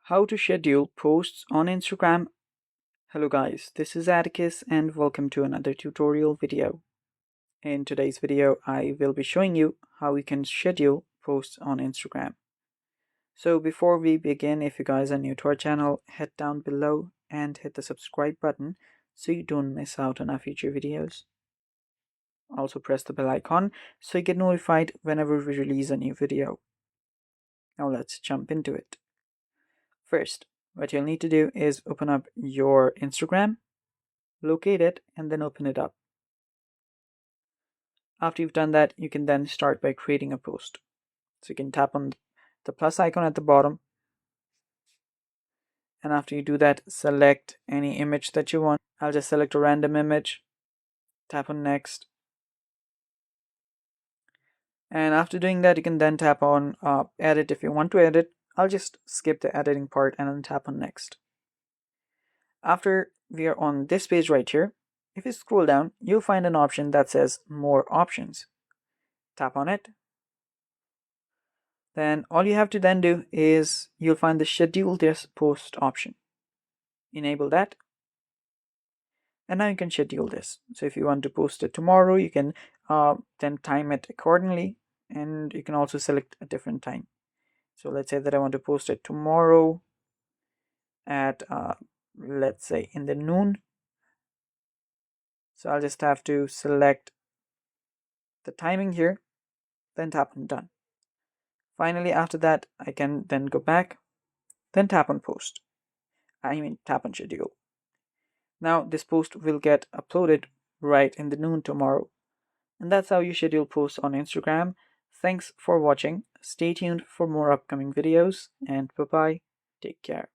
How to schedule posts on Instagram. Hello guys, this is Atticus and welcome to another tutorial video. In today's video, I will be showing you how you can schedule posts on Instagram. So before we begin, if you guys are new to our channel, head down below and hit the subscribe button so you don't miss out on our future videos. Also press the bell icon so you get notified whenever we release a new video. Now let's jump into it. First, what you'll need to do is open up your Instagram, locate it, and then open it up. After you've done that, you can then start by creating a post. So you can tap on the plus icon at the bottom. And after you do that, select any image that you want. I'll just select a random image, tap on next. And after doing that, you can then tap on edit if you want to edit. I'll just skip the editing part and then tap on next. After we are on this page right here, if you scroll down, you'll find an option that says more options. Tap on it. Then all you have to then do is you'll find the schedule this post option. Enable that. And now you can schedule this. So if you want to post it tomorrow, you can then time it accordingly. And you can also select a different time. So let's say that I want to post it tomorrow at, let's say in the noon. So I'll just have to select the timing here, then tap on done. Finally, after that, I can then go back, then tap on post. Tap on schedule. Now this post will get uploaded right in the noon tomorrow. And that's how you schedule posts on Instagram. Thanks for watching. Stay tuned for more upcoming videos and bye-bye. Take care.